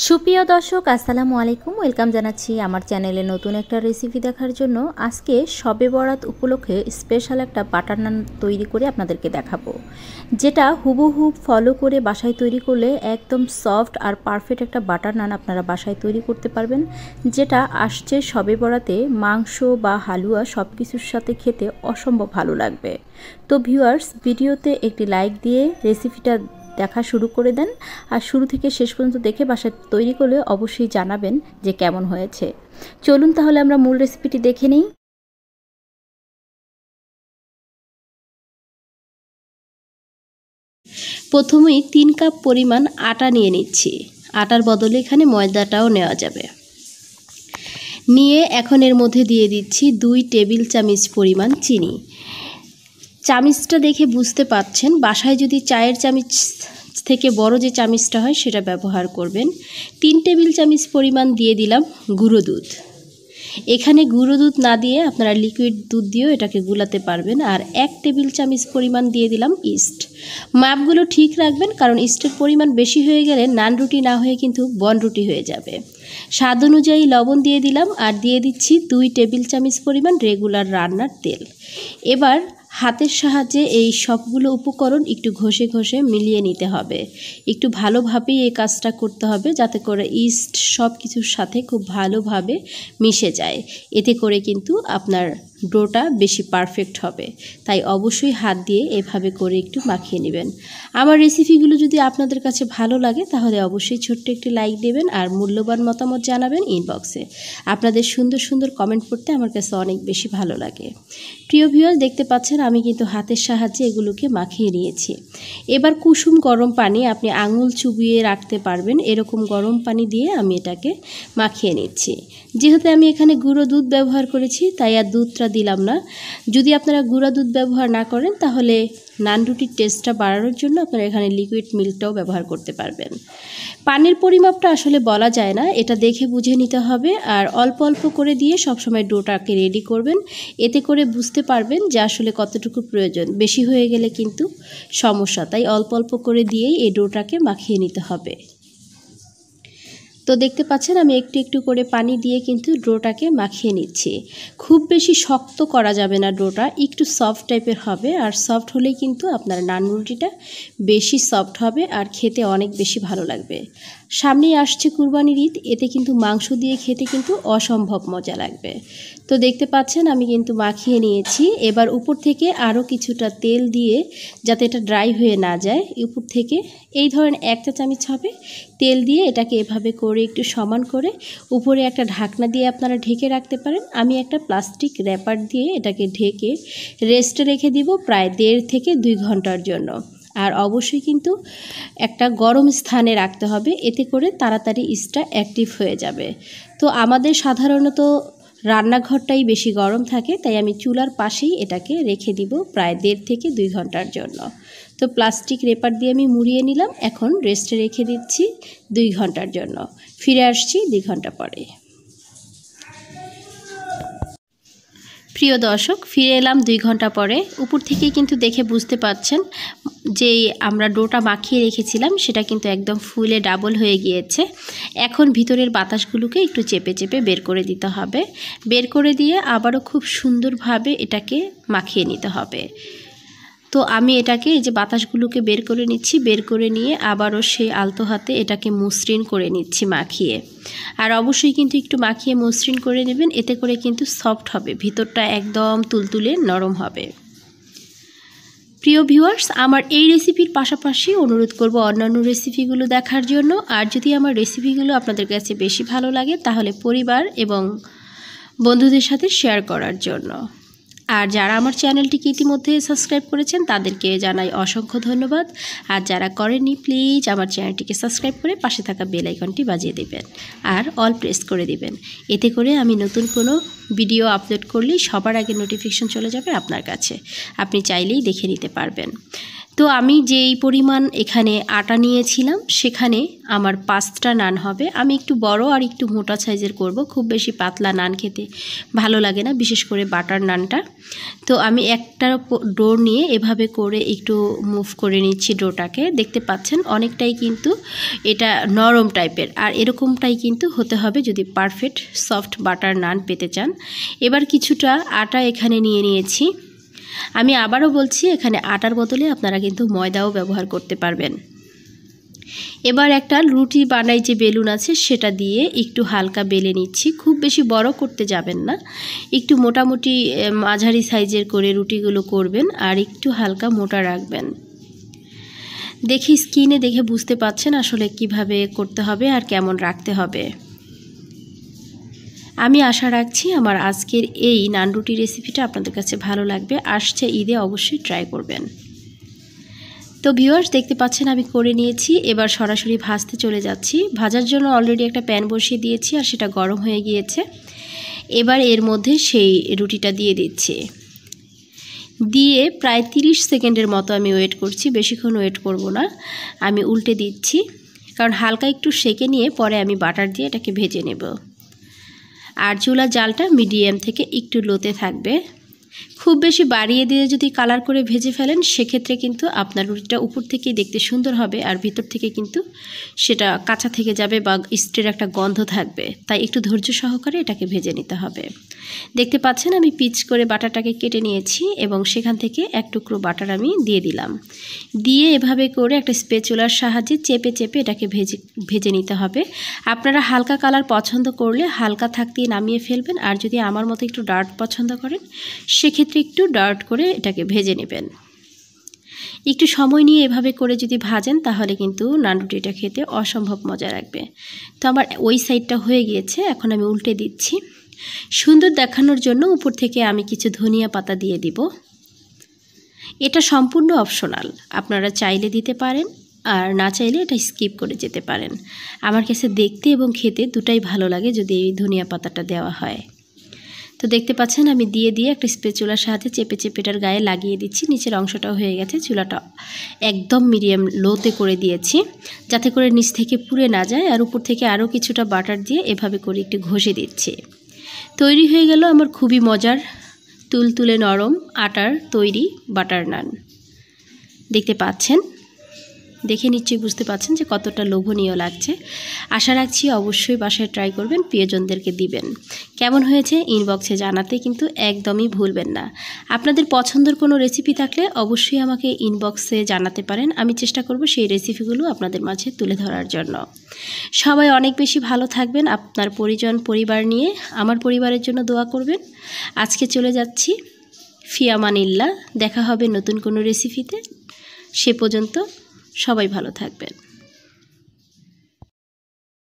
সুপ্রিয় দর্শক আসসালামু আলাইকুম, ওয়েলকাম জানাচ্ছি আমার চ্যানেলে নতুন একটা রেসিপি দেখার জন্য। আজকে শবে বরাত উপলক্ষে স্পেশাল একটা বাটার নান তৈরি করে আপনাদেরকে দেখাবো, যেটা হুবহু ফলো করে বাসায় তৈরি করলে একদম সফট আর পারফেক্ট একটা বাটার নান আপনারা বাসায় তৈরি করতে পারবেন, যেটা আসছে শবে বরাতে মাংস বা হালুয়া সব কিছুর সাথে খেতে অসম্ভব ভালো লাগবে। তো ভিউয়ার্স, ভিডিওতে একটি লাইক দিয়ে রেসিপিটা দেখা শুরু করে দেন, আর শুরু থেকে শেষ পর্যন্ত দেখে বাসায় তৈরি করলে অবশ্যই জানাবেন যে কেমন হয়েছে। চলুন তাহলে আমরা মূল রেসিপিটি দেখে নিই। প্রথমেই 3 কাপ পরিমাণ আটা নিয়ে নিচ্ছি। আটার বদলে এখানে ময়দাটাও নেওয়া যাবে। নিয়ে এখন এর মধ্যে দিয়ে দিচ্ছি 2 টেবিল চামচ পরিমাণ চিনি। চামচটা দেখে বুঝতে পাচ্ছেন, বাসায় যদি চায়ের চামচ থেকে বড় যে চামচটা হয় সেটা ব্যবহার করবেন। 3 টেবিল চামচ পরিমাণ দিয়ে দিলাম গুঁড়ো দুধ। এখানে গুঁড়ো দুধ না দিয়ে আপনারা লিকুইড দুধ দিয়েও এটাকে গুলাতে পারবেন। আর 1 টেবিল চামচ পরিমাণ দিয়ে দিলাম ইস্ট। মাপগুলো ঠিক রাখবেন, কারণ ইস্টের পরিমাণ বেশি হয়ে গেলে নান রুটি না হয়ে কিন্তু বন রুটি হয়ে যাবে। স্বাদ অনুযায়ী লবণ দিয়ে দিলাম, আর দিয়ে দিচ্ছি 2 টেবিল চামচ পরিমাণ রেগুলার রান্নার তেল। এবার হাতের সাহায্যে এই সবগুলো উপকরণ একটু ঘষে ঘষে মিলিয়ে নিতে হবে। একটু ভালোভাবেই এই কাজটা করতে হবে, যাতে করে ইস্ট সব কিছুর সাথে খুব ভালোভাবে মিশে যায়। এতে করে কিন্তু আপনার ডোটা বেশি পারফেক্ট হবে। তাই অবশ্যই হাত দিয়ে এভাবে করে একটু মাখিয়ে নেবেন। আমার রেসিপিগুলো যদি আপনাদের কাছে ভালো লাগে তাহলে অবশ্যই ছোট্ট একটি লাইক দেবেন, আর মূল্যবান মতামত জানাবেন ইনবক্সে। আপনাদের সুন্দর সুন্দর কমেন্ট পড়তে আমার কাছে অনেক বেশি ভালো লাগে। প্রিয় ভিউয়ার্স, দেখতে পাচ্ছেন আমি কিন্তু হাতের সাহায্যে এগুলোকে মাখিয়ে নিয়েছি। এবার কুসুম গরম পানি, আপনি আঙুল চুবিয়ে রাখতে পারবেন এরকম গরম পানি দিয়ে আমি এটাকে মাখিয়ে নিচ্ছি। যেহেতু আমি এখানে গুঁড়ো দুধ ব্যবহার করেছি তাই আর দুধটা দিলাম না। যদি আপনারা গুঁড়া দুধ ব্যবহার না করেন তাহলে নান রুটির টেস্টটা বাড়ানোর জন্য আপনারা এখানে লিকুইড মিল্কটাও ব্যবহার করতে পারবেন। পানির পরিমাপটা আসলে বলা যায় না, এটা দেখে বুঝে নিতে হবে। আর অল্প অল্প করে দিয়ে সবসময় ডোটাকে রেডি করবেন, এতে করে বুঝতে পারবেন যে আসলে কতটুকু প্রয়োজন। বেশি হয়ে গেলে কিন্তু সমস্যা, তাই অল্প অল্প করে দিয়েই এই ডোটাকে মাখিয়ে নিতে হবে। তো দেখতে পাচ্ছেন আমি একটু একটু করে পানি দিয়ে কিন্তু ডোটাকে মাখিয়ে নিচ্ছি। খুব বেশি শক্ত করা যাবে না, ডোটা একটু সফট টাইপের হবে। আর সফট হলেই কিন্তু আপনার নান রুটিটা বেশি সফট হবে আর খেতে অনেক বেশি ভালো লাগবে। সামনেই আসছে কুরবানির ঈদ, এতে কিন্তু মাংস দিয়ে খেতে কিন্তু অসম্ভব মজা লাগবে। তো দেখতে পাচ্ছেন আমি কিন্তু মাখিয়ে নিয়েছি। এবার উপর থেকে আরও কিছুটা তেল দিয়ে, যাতে এটা ড্রাই হয়ে না যায়, উপর থেকে এই ধরেন 1 চা চামচ হবে তেল দিয়ে এটাকে এভাবে করে একটু সমান করে উপরে একটা ঢাকনা দিয়ে আপনারা ঢেকে রাখতে পারেন। আমি একটা প্লাস্টিক র্যাপার দিয়ে এটাকে ঢেকে রেস্টে রেখে দিব প্রায় 1.5 থেকে 2 ঘন্টার জন্য। আর অবশ্যই কিন্তু একটা গরম স্থানে রাখতে হবে, এতে করে তাড়াতাড়ি ইস্টটা অ্যাক্টিভ হয়ে যাবে। তো আমাদের সাধারণত রান্নাঘরটাই বেশি গরম থাকে, তাই আমি চুলার পাশেই এটাকে রেখে দিব প্রায় 1.5 থেকে 2 ঘন্টার জন্য। তো প্লাস্টিক রেপার দিয়ে আমি মুড়িয়ে নিলাম, এখন রেস্টে রেখে দিচ্ছি 2 ঘন্টার জন্য। ফিরে আসছি 2 ঘন্টা পরে। প্রিয় দর্শক, ফিরে এলাম 2 ঘন্টা পরে। উপর থেকেই কিন্তু দেখে বুঝতে পাচ্ছেন যে আমরা ডোটা মাখিয়ে রেখেছিলাম সেটা কিন্তু একদম ফুলে ডাবল হয়ে গিয়েছে। এখন ভিতরের বাতাসগুলোকে একটু চেপে চেপে বের করে দিতে হবে। বের করে দিয়ে আবারও খুব সুন্দরভাবে এটাকে মাখিয়ে নিতে হবে। তো আমি এটাকে এই যে বাতাসগুলোকে বের করে নিচ্ছি, বের করে নিয়ে আবারও সেই আলতো হাতে এটাকে মসৃণ করে নিচ্ছি মাখিয়ে। আর অবশ্যই কিন্তু একটু মাখিয়ে মসৃণ করে নেবেন, এতে করে কিন্তু সফট হবে, ভিতরটা একদম তুলতুলে নরম হবে। প্রিয় ভিউয়ার্স, আমার এই রেসিপির পাশাপাশি অনুরোধ করব অন্যান্য রেসিপিগুলো দেখার জন্য। আর যদি আমার রেসিপিগুলো আপনাদের কাছে বেশি ভালো লাগে তাহলে পরিবার এবং বন্ধুদের সাথে শেয়ার করার জন্য। আর যারা আমার চ্যানেলটিকে ইতিমধ্যে সাবস্ক্রাইব করেছেন তাদেরকে জানাই অসংখ্য ধন্যবাদ। আর যারা করেননি প্লিজ আমার চ্যানেলটিকে সাবস্ক্রাইব করে পাশে থাকা বেল আইকনটি বাজিয়ে দেবেন আর অল প্রেস করে দিবেন। এতে করে আমি নতুন কোনো ভিডিও আপলোড করলেই সবার আগে নোটিফিকেশন চলে যাবে আপনার কাছে, আপনি চাইলেই দেখে নিতে পারবেন। তো আমি যেই পরিমাণ এখানে আটা নিয়েছিলাম সেখানে আমার 5টা নান হবে। আমি একটু বড় আর একটু মোটা সাইজের করব, খুব বেশি পাতলা নান খেতে ভালো লাগে না, বিশেষ করে বাটার নানটা। তো আমি একটা ডো নিয়ে এভাবে করে একটু মুভ করে নিচ্ছি ডোটাকে। দেখতে পাচ্ছেন অনেকটাই কিন্তু এটা নরম টাইপের, আর এরকমটাই কিন্তু হতে হবে যদি পারফেক্ট সফট বাটার নান পেতে চান। এবার কিছুটা আটা এখানে নিয়ে নিয়েছি। আমি আবারও বলছি, এখানে আটার বদলে আপনারা কিন্তু ময়দাও ব্যবহার করতে পারবেন। এবার একটা রুটি বানাই যে বেলুন আছে সেটা দিয়ে একটু হালকা বেলে নিচ্ছি। খুব বেশি বড় করতে যাবেন না, একটু মোটামুটি মাঝারি সাইজের করে রুটিগুলো করবেন আর একটু হালকা মোটা রাখবেন। দেখি স্কিনে দেখে বুঝতে পাচ্ছেন আসলে কিভাবে করতে হবে আর কেমন রাখতে হবে। আমি আশা রাখছি আমার আজকের এই নান রুটি রেসিপিটা আপনাদের কাছে ভালো লাগবে। আসছে ঈদে অবশ্যই ট্রাই করবেন। তো ভিউয়ার্স, দেখতে পাচ্ছেন আমি করে নিয়েছি। এবার সরাসরি ভাজতে চলে যাচ্ছি। ভাজার জন্য অলরেডি একটা প্যান বসিয়ে দিয়েছি আর সেটা গরম হয়ে গিয়েছে। এবার এর মধ্যে সেই রুটিটা দিয়ে দিচ্ছি। দিয়ে প্রায় 30 সেকেন্ডের মতো আমি ওয়েট করছি, বেশিক্ষণ ওয়েট করব না। আমি উল্টে দিচ্ছি, কারণ হালকা একটু সেঁকে নিয়ে পরে আমি বাটার দিয়ে এটাকে ভেজে নেব। আর চুলার জালটা মিডিয়াম থেকে একটু লোতে থাকবে। খুব বেশি বাড়িয়ে দিয়ে যদি কালার করে ভেজে ফেলেন সেক্ষেত্রে কিন্তু আপনার রুটিটা উপর থেকেই দেখতে সুন্দর হবে আর ভিতর থেকে কিন্তু সেটা কাঁচা থেকে যাবে বা স্টিলের একটা গন্ধ থাকবে। তাই একটু ধৈর্য সহকারে এটাকে ভেজে নিতে হবে। দেখতে পাচ্ছেন আমি পিচ করে বাটারটাকে কেটে নিয়েছি এবং সেখান থেকে এক টুকরো বাটার আমি দিয়ে দিলাম। দিয়ে এভাবে করে একটা স্প্যাচুলার সাহায্যে চেপে চেপে এটাকে ভেজে নিতে হবে। আপনারা হালকা কালার পছন্দ করলে হালকা থাকতেই নামিয়ে ফেলবেন, আর যদি আমার মতো একটু ডার্ক পছন্দ করেন সেক্ষেত্রে একটু ডার্ক করে এটাকে ভেজে নেবেন। একটু সময় নিয়ে এভাবে করে যদি ভাজেন তাহলে কিন্তু নান রুটিটা খেতে অসম্ভব মজা লাগবে। তো আমার ওই সাইডটা হয়ে গিয়েছে, এখন আমি উল্টে দিচ্ছি। সুন্দর দেখানোর জন্য উপর থেকে আমি কিছু ধনিয়া পাতা দিয়ে দিব। এটা সম্পূর্ণ অপশনাল, আপনারা চাইলে দিতে পারেন আর না চাইলে এটা স্কিপ করে যেতে পারেন। আমার কাছে দেখতে এবং খেতে দুটাই ভালো লাগে যদি এই ধনিয়া পাতাটা দেওয়া হয়। তো দেখতে পাচ্ছেন আমি দিয়ে একটা স্প্যাচুলার সাহায্যে চেপে চেপে এটার গায়ে লাগিয়ে দিচ্ছি। নিচের অংশটাও হয়ে গেছে। চুলাটা একদম মিডিয়াম লোতে করে দিয়েছি যাতে করে নিচ থেকে পুড়ে না যায়, আর উপর থেকে আরও কিছুটা বাটার দিয়ে এভাবে করে একটু ঘষে দিচ্ছি। তৈরি হয়ে গেল আমার খুবই মজার তুলতুলে নরম আটার তৈরি বাটার নান। দেখতে পাচ্ছেন, দেখে নিশ্চয়ই বুঝতে পাচ্ছেন যে কতটা লোভনীয় লাগছে। আশা রাখছি অবশ্যই বাসায় ট্রাই করবেন, প্রিয়জনদেরকে দিবেন। কেমন হয়েছে ইনবক্সে জানাতে কিন্তু একদমই ভুলবেন না। আপনাদের পছন্দের কোনো রেসিপি থাকলে অবশ্যই আমাকে ইনবক্সে জানাতে পারেন। আমি চেষ্টা করব সেই রেসিপিগুলো আপনাদের মাঝে তুলে ধরার জন্য। সবাই অনেক বেশি ভালো থাকবেন। আপনার পরিবার নিয়ে আমার পরিবারের জন্য দোয়া করবেন। আজকে চলে যাচ্ছি, ফি আমানিল্লাহ। দেখা হবে নতুন কোনো রেসিপিতে। সে পর্যন্ত সবাই ভালো থাকবেন।